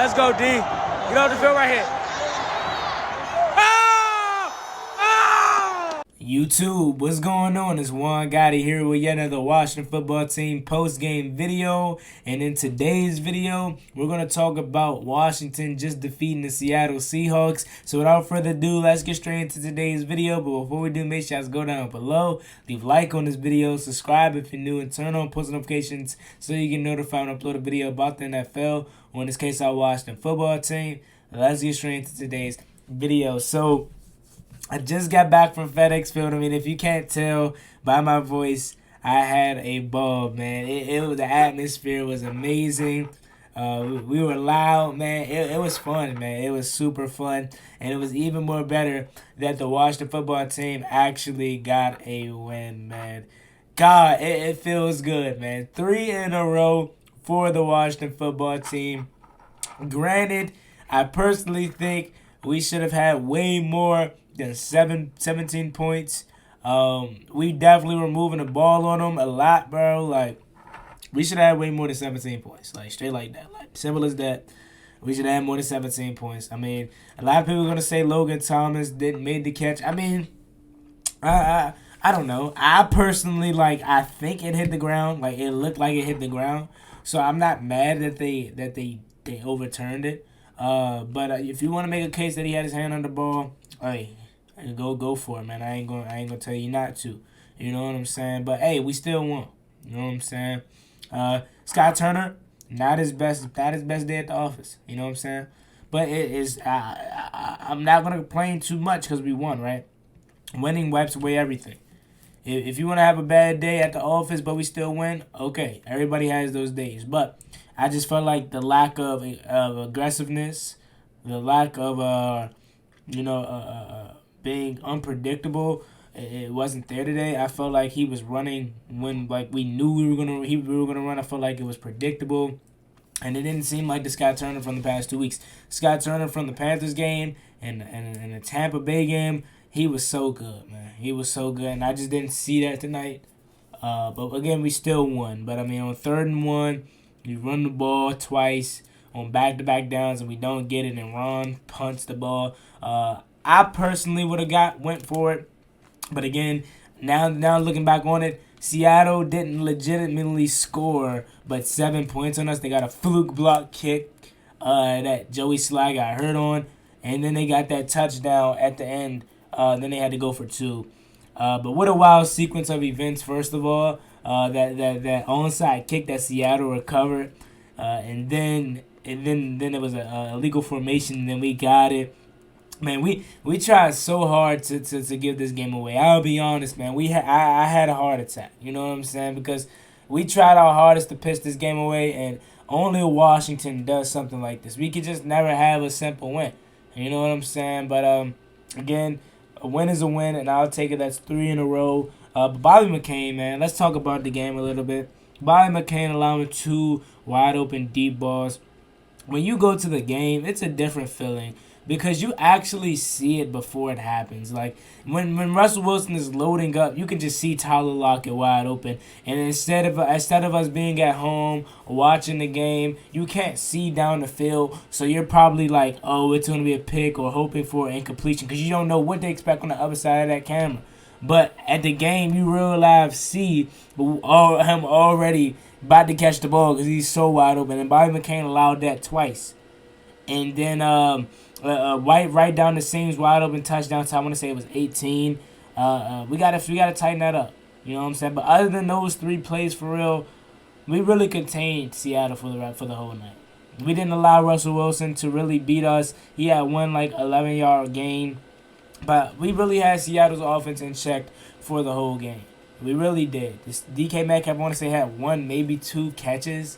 Let's go, D. Get on the field right here. YouTube, what's going on? It's Juan Gotti here with yet another Washington football team post-game video. And in today's video, we're going to talk about Washington just defeating the Seattle Seahawks. So without further ado, let's get straight into today's video. But before we do, make sure you guys go down below, leave a like on this video, subscribe if you're new, and turn on post notifications so you get notified when I upload a video about the NFL, or in this case, our Washington football team. Let's get straight into today's video. So I just got back from FedEx Field. I mean, if you can't tell by my voice, I had a ball, man. The atmosphere was amazing. We were loud, man. It was fun, man. It was super fun. And it was even more better that the Washington football team actually got a win, man. God, it feels good, man. 3 in a row for the Washington football team. Granted, I personally think we should have had way more than 17 points. We definitely were moving the ball on them a lot, bro. Like, we should have way more than 17 points. Like, straight like that. Like, simple as that. We should have more than 17 points. I mean, a lot of people are going to say Logan Thomas didn't make the catch. I mean, I don't know. I personally, like, I think it hit the ground. Like, it looked like it hit the ground. So I'm not mad that they overturned it. But if you want to make a case that he had his hand on the ball, hey, go for it, man. I ain't gonna tell you not to. You know what I'm saying? But hey, we still won. You know what I'm saying? Scott Turner, not his best day at the office. You know what I'm saying? But it is. I'm not gonna complain too much because we won, right? Winning wipes away everything. If you want to have a bad day at the office but we still win, okay. Everybody has those days. But I just felt like the lack of aggressiveness, the lack of being unpredictable, it wasn't there today. I felt like he was running when like we knew we were gonna run. I felt like it was predictable, and it didn't seem like the Scott Turner from the past 2 weeks. Scott Turner from the Panthers game and the Tampa Bay game, he was so good, man. He was so good, and I just didn't see that tonight. But again, we still won. But I mean, on 3rd and 1, we run the ball twice on back-to-back downs, and we don't get it, and Ron punts the ball. I personally would have went for it, but again, now looking back on it, Seattle didn't legitimately score but 7 points on us. They got a fluke block kick that Joey Sly got hurt on, and then they got that touchdown at the end. Then they had to go for 2. But what a wild sequence of events! First of all, that onside kick that Seattle recovered, and then it was a illegal formation, and then we got it. Man, we tried so hard to give this game away. I'll be honest, man. I had a heart attack. You know what I'm saying? Because we tried our hardest to pitch this game away, and only Washington does something like this. We could just never have a simple win. You know what I'm saying? But again, a win is a win, and I'll take it. That's 3 in a row. But Bobby McCain, man, let's talk about the game a little bit. Bobby McCain allowing 2 wide open deep balls. When you go to the game, it's a different feeling, because you actually see it before it happens. Like, when Russell Wilson is loading up, you can just see Tyler Lockett wide open. And instead of us being at home watching the game, you can't see down the field. So you're probably like, oh, it's going to be a pick, or hoping for an incompletion, because you don't know what they expect on the other side of that camera. But at the game, you real live see him already about to catch the ball because he's so wide open. And Bobby McCain allowed that twice. And then White right down the seams, wide open touchdown. So I want to say it was 18. We gotta tighten that up. You know what I'm saying? But other than those 3 plays, for real, we really contained Seattle for the whole night. We didn't allow Russell Wilson to really beat us. He had one 11-yard gain, but we really had Seattle's offense in check for the whole game. We really did. This DK Metcalf, I want to say, had 1, maybe 2 catches.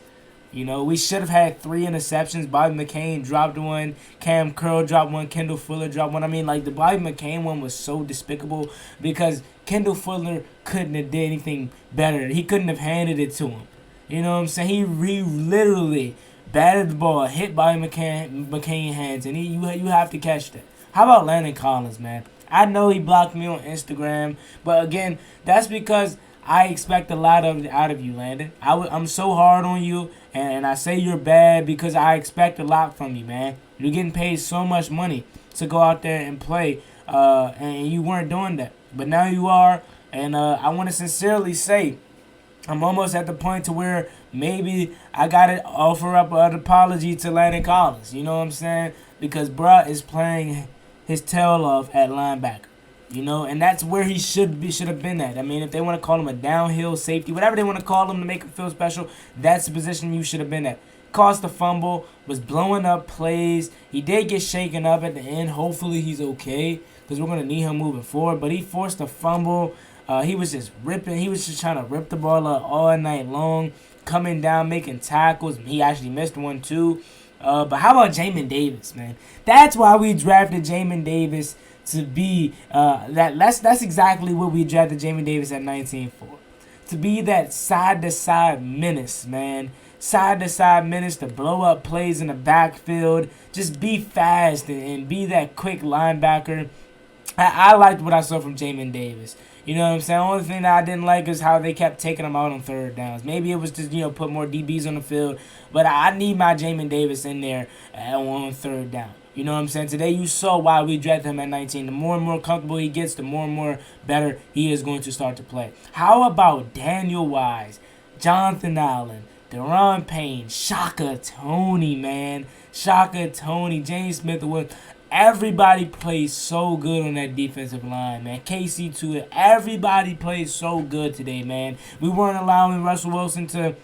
You know, we should have had 3 interceptions. Bobby McCain dropped 1. Cam Curl dropped 1. Kendall Fuller dropped 1. I mean, like, the Bobby McCain one was so despicable because Kendall Fuller couldn't have did anything better. He couldn't have handed it to him. You know what I'm saying? He literally batted the ball, hit Bobby McCain hands, and you have to catch that. How about Landon Collins, man? I know he blocked me on Instagram, but again, that's because I expect a lot out of you, Landon. I'm so hard on you, And I say you're bad because I expect a lot from you, man. You're getting paid so much money to go out there and play, and you weren't doing that. But now you are, and I want to sincerely say I'm almost at the point to where maybe I gotta offer up an apology to Landon Collins. You know what I'm saying? Because bruh is playing his tail off at linebacker. You know, and that's where he should have been at. I mean, if they want to call him a downhill safety, whatever they want to call him to make him feel special, that's the position you should have been at. Caused the fumble, was blowing up plays. He did get shaken up at the end. Hopefully he's okay because we're gonna need him moving forward. But he forced a fumble. He was just ripping. He was just trying to rip the ball up all night long, coming down, making tackles. He actually missed one too. But how about Jamin Davis, man? That's why we drafted Jamin Davis to be that's exactly what we drafted Jamin Davis at 19 for. To be that side-to-side menace, man. Side-to-side menace to blow up plays in the backfield. Just be fast and be that quick linebacker. I liked what I saw from Jamin Davis. You know what I'm saying? The only thing that I didn't like is how they kept taking him out on third downs. Maybe it was just, put more DBs on the field. But I need my Jamin Davis in there on third down. You know what I'm saying? Today you saw why we drafted him at 19. The more and more comfortable he gets, the more and more better he is going to start to play. How about Daniel Wise, Jonathan Allen, Deron Payne, Shaka Toney, man. Shaka Toney, James Smith-Wigglesworth. Everybody plays so good on that defensive line, man. KC too. Everybody plays so good today, man. We weren't allowing Russell Wilson to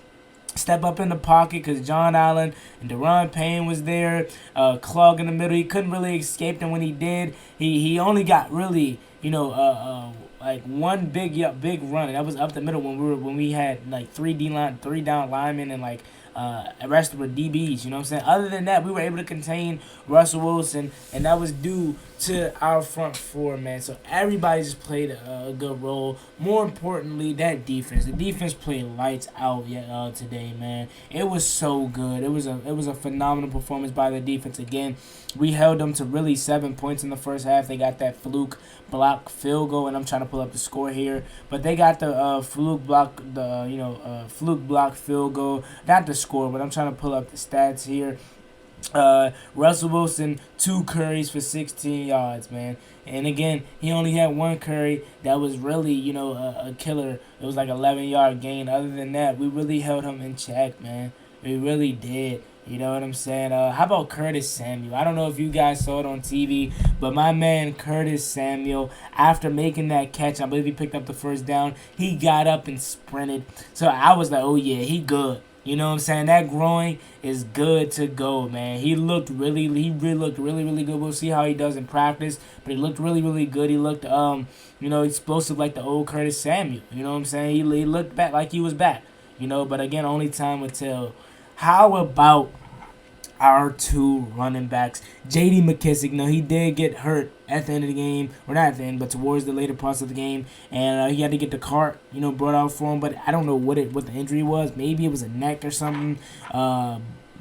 step up in the pocket because John Allen and Deron Payne was there, Klug in the middle. He couldn't really escape them when he did. He only got really, like one big run, and that was up the middle when we had like three down linemen and like the rest were DBs. You know what I'm saying? Other than that, we were able to contain Russell Wilson, and that was due to our front four, man. So everybody just played a good role. More importantly, that defense. The defense played lights out today, man. It was so good. It was a phenomenal performance by the defense again. We held them to really 7 points in the first half. They got that fluke block field goal, and I'm trying to pull up the score here, but they got the fluke block field goal. Not the score, but I'm trying to pull up the stats here. Russell Wilson, 2 curries for 16 yards, man. And again, he only had 1 curry that was really, a killer. It was like 11-yard gain. Other than that, we really held him in check, man. We really did. You know what I'm saying? How about Curtis Samuel? I don't know if you guys saw it on TV, but my man Curtis Samuel, after making that catch, I believe he picked up the first down, he got up and sprinted. So I was like, oh yeah, he good. You know what I'm saying? That groin is good to go, man. He looked really good. We'll see how he does in practice, but he looked really good. He looked, explosive like the old Curtis Samuel. You know what I'm saying? He looked back like he was back. But again, only time will tell. How about our 2 running backs? J.D. McKissick, he did get hurt at the end of the game. Or not at the end, but towards the later parts of the game. And he had to get the cart, brought out for him. But I don't know what the injury was. Maybe it was a neck or something.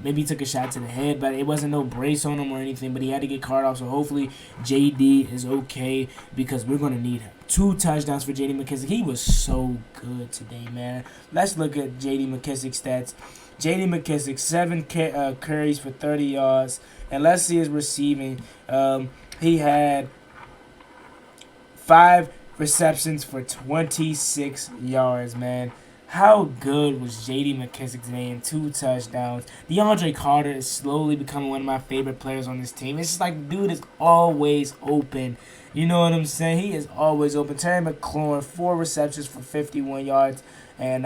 Maybe he took a shot to the head, but it wasn't no brace on him or anything. But he had to get cart off. So hopefully J.D. is okay because we're going to need him. 2 touchdowns for J.D. McKissick. He was so good today, man. Let's look at J.D. McKissick's stats. J.D. McKissick, 7 carries for 30 yards. And let's see his receiving. He had 5 receptions for 26 yards, man. How good was J.D. McKissick today in 2 touchdowns? DeAndre Carter is slowly becoming one of my favorite players on this team. It's just like, dude is always open. You know what I'm saying? He is always open. Terry McLaurin, 4 receptions for 51 yards. And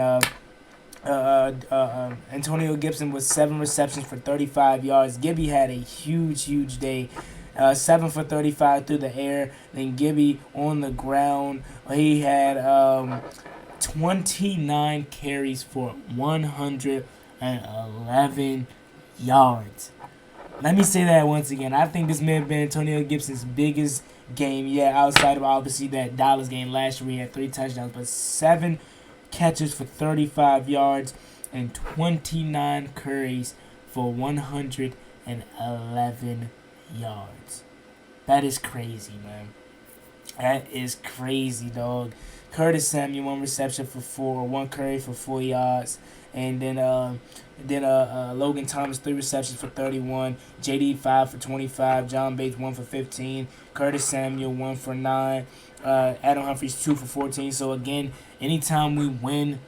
Antonio Gibson with 7 receptions for 35 yards. Gibby had a huge day. 7 for 35 through the air. Then Gibby on the ground. He had 29 carries for 111 yards. Let me say that once again. I think this may have been Antonio Gibson's biggest game. Yeah, outside of obviously that Dallas game last year, he had 3 touchdowns, but 7 catches for 35 yards and 29 carries for 111 yards. That is crazy, man. That is crazy, dog. Curtis Samuel, 1 reception for 1 carry for 4 yards. And then Logan Thomas 3 receptions for 31, JD 5 for 25, John Bates 1 for 15, Curtis Samuel 1 for 9, Adam Humphries 2 for 14. So again, anytime we win,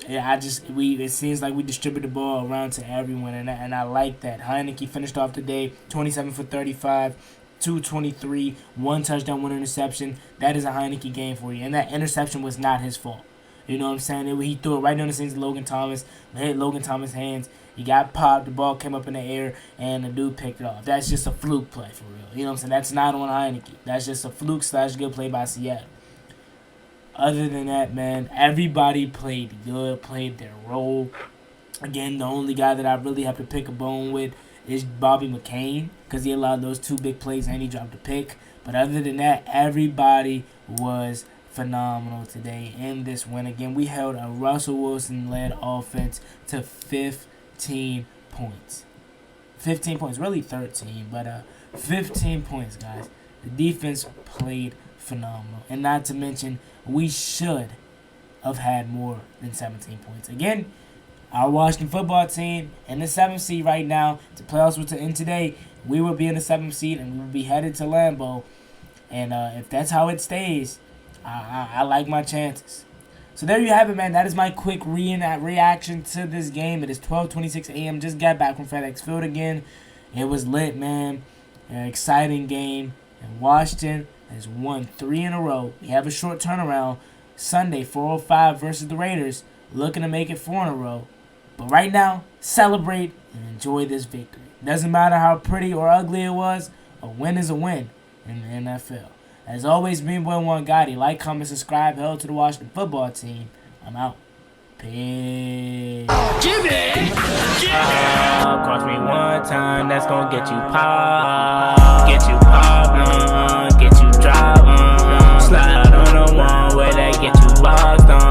it seems like we distribute the ball around to everyone, and I like that. Heineke finished off the day 27 for 35, 223, 1 touchdown, 1 interception. That is a Heineke game for you, and that interception was not his fault. You know what I'm saying? He threw it right down the scenes to Logan Thomas. It hit Logan Thomas' hands. He got popped. The ball came up in the air, and the dude picked it off. That's just a fluke play for real. You know what I'm saying? That's not on Heineke. That's just a fluke / good play by Seattle. Other than that, man, everybody played good, played their role. Again, the only guy that I really have to pick a bone with is Bobby McCain, because he allowed those 2 big plays and he dropped a pick. But other than that, everybody was phenomenal today in this win. Again, we held a Russell Wilson-led offense to 15 points. 15 points, really 13, but 15 points, guys. The defense played phenomenal. And not to mention, we should have had more than 17 points. Again, our Washington football team in the 7th seed right now. The playoffs were to end today. We will be in the 7th seed, and we will be headed to Lambeau. And if that's how it stays, I like my chances. So there you have it, man. That is my quick reaction to this game. It is 12:26 a.m. Just got back from FedEx Field again. It was lit, man. An exciting game. And Washington has won 3 in a row. We have a short turnaround. Sunday, 4:05 versus the Raiders. Looking to make it 4 in a row. But right now, celebrate and enjoy this victory. Doesn't matter how pretty or ugly it was. A win is a win in the NFL. As always, me and Boy Juangotti. Like, comment, subscribe. Hell to the Washington football team. I'm out. Peace. Jimmy! Cross me one time, that's gonna get you pop. Get you pop, get you drop. Slide on the one where they get you boxed on.